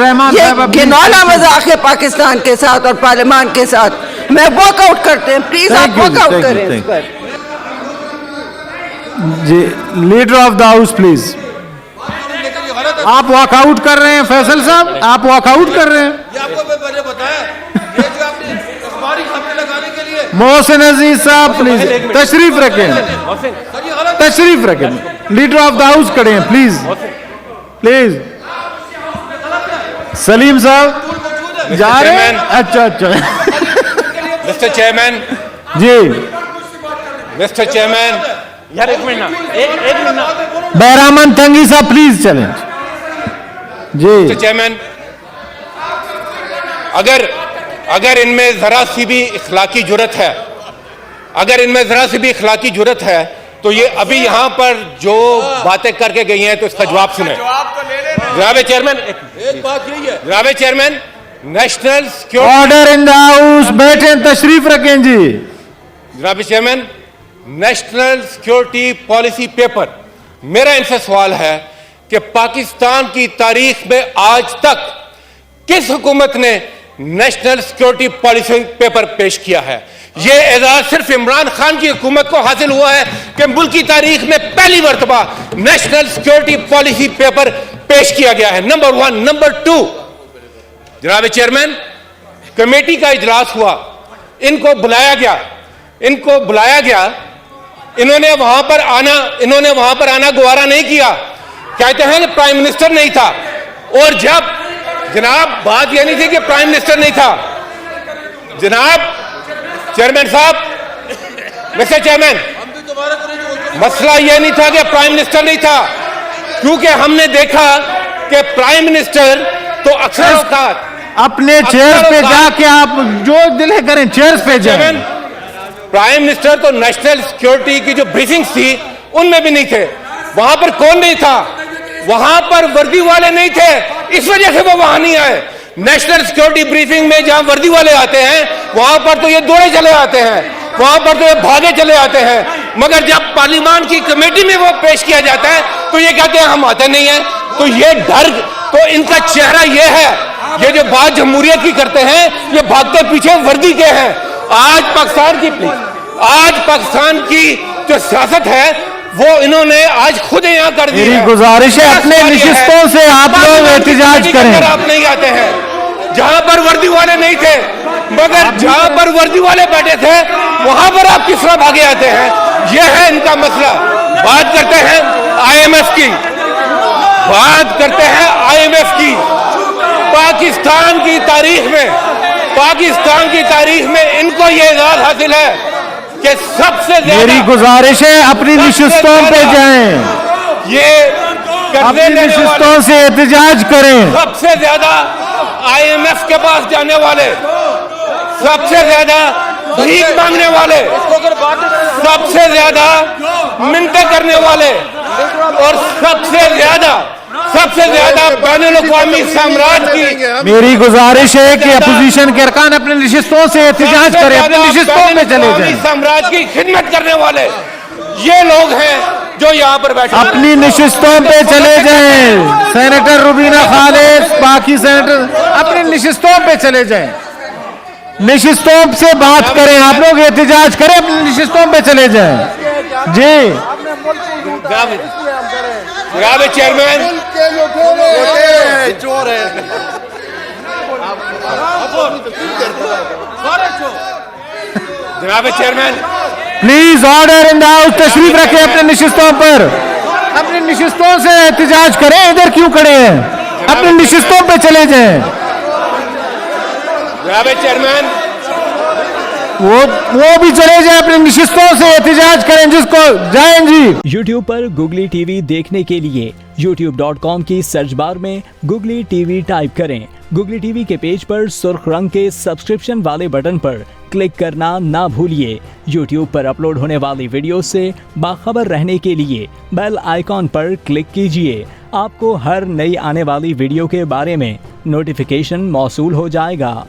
रहमान साहब, ये घिनौना मजाक है पाकिस्तान के साथ और पार्लियामान के साथ। मैं वॉकआउट करते हैं, प्लीज आप वॉकआउट करें इस पर। जी, leader of the house please. आप वॉकआउट कर रहे हैं फैसल साहब, आप वॉकआउट कर रहे हैं। ये आपको मैंने बताया, ये जो आपने अखबारी खबरें लगाने के लिए मोहसिन अजीज साहब प्लीज तशरीफ रखें, तशरीफ रखें। लीडर ऑफ द हाउस खड़े हैं प्लीज, प्लीज। सलीम साहब जा रहे हैं? अच्छा अच्छा। मिस्टर चेयरमैन, जी मिस्टर चेयरमैन, यार एक मिनट, एक मिनट। बैरामन तंगी साहब प्लीज चलें। जी मिस्टर चेयरमैन, अगर इनमें जरा सी भी इखलाकी जुर्रत है, अगर इनमें जरा सी भी इखलाकी जुर्रत है, तो ये अभी यहाँ पर जो बातें करके गई हैं तो इसका जवाब सुने। जनाब चेयरमैन, एक बात यही है, जनाब chairman, national security order in the house, बैठे तशरीफ रखें जी। जनाब chairman, national security policy paper, मेरा इनसे सवाल है कि पाकिस्तान की तारीख में आज तक किस हुकूमत ने नेशनल सिक्योरिटी पॉलिसी पेपर पेश किया है? यह एजाज सिर्फ इमरान खान की हुकूमत को हासिल हुआ है कि मुल्क की तारीख में पहली मरतबा नेशनल सिक्योरिटी पॉलिसी पेपर पेश किया गया है। नंबर 1। नंबर 2, जनाब चेयरमैन, कमेटी का इजलास हुआ, इनको बुलाया गया, इन्होंने वहां पर आना गवारा नहीं किया, कहते हैं कि प्राइम मिनिस्टर नहीं था। और जब जनाब बात यह नहीं थी कि प्राइम मिनिस्टर नहीं था, जनाब चेयरमैन साहब, मिस्टर चेयरमैन, मसला यह नहीं था कि प्राइम मिनिस्टर नहीं था, क्योंकि हमने देखा कि प्राइम मिनिस्टर तो अक्सर औकात अपने चेयर पे जाके आप जो दिल है करें, चेयर्स पे जाएं। प्राइम मिनिस्टर तो नेशनल सिक्योरिटी की जो ब्रीफिंग्स थी उनमें भी नहीं थे। वहां पर कौन नहीं था? वहां पर वर्दी वाले नहीं थे, इस वजह से वो वहां नहीं आए। नेशनल सिक्योरिटी ब्रीफिंग में जहां वर्दी वाले आते हैं वहां पर तो ये दौड़े चले आते हैं, वहां पर तो ये भागे चले आते हैं, मगर जब पार्लियामान की कमेटी में वो पेश किया जाता है तो ये कहते हैं हम आते नहीं है। तो ये डर, तो इनका चेहरा ये है, ये जो बात जमहूरियत की करते हैं ये भागते पीछे वर्दी के हैं। आज पाकिस्तान की जो सियासत है वो इन्होंने आज खुद यहाँ कर दी है। मेरी गुजारिश है अपने निशिस्तों से आप लोग एहतिजाज करें। आप नहीं आते हैं जहां पर वर्दी वाले नहीं थे, मगर जहां पर वर्दी वाले बैठे थे वहां पर आप किस तरह भागे आते हैं? यह है इनका मसला। बात करते हैं IMF की, पाकिस्तान की तारीख में इनको ये एजाज हासिल है कि सबसे ज्यादा, मेरी गुजारिश है अपनी निशिस्तों पे जाएं, ये अपनी निशिस्तों से एहतिजाज करें। सबसे ज्यादा IMF के पास जाने वाले, सबसे ज्यादा भीख मांगने वाले, सबसे ज्यादा मिन्नतें करने वाले और सबसे ज्यादा बैनुल-अक़वामी साम्राज्य की, मेरी गुजारिश है कि अपोजिशन के अरकान अपने निशिस्तों से एहतिजाज करें, अपनी निशिस्तों पे चले जाएं। साम्राज्य की खिदमत करने वाले ये लोग हैं जो यहाँ पर बैठे, अपनी निशिस्तों पे चले जाएं। सेनेटर रुबीना खालिद, बाकी सेनेटर अपनी निशिस्तों पे चले जाएं, निशिस्तों से बात करें, आप लोग एहतिजाज करें, अपनी निशिस्तों पे चले जाएं। जी जनाब चेयरमैन, चोर है, जनाब chairman, please order in the house, तशरीफ रखें अपने निशिस्तों पर, अपनी निशिस्तों से एहतिजाज करें। इधर क्यों खड़े हैं? अपनी निशिस्तों पे चले जाएं। जनाब चेयरमैन, वो भी चले जाए, अपनी निशिस्तों से एहतिजाज करें, जिसको जाएं जी। YouTube पर गुगली टीवी देखने के लिए youtube.com की सर्च बार में गुगली टीवी टाइप करें। गुगली टीवी के पेज पर सुर्ख रंग के सब्सक्रिप्शन वाले बटन पर क्लिक करना ना भूलिए। YouTube पर अपलोड होने वाली वीडियो से बाखबर रहने के लिए बेल आइकॉन पर क्लिक कीजिए। आपको हर नई आने वाली वीडियो के बारे में नोटिफिकेशन मौसूल हो जाएगा।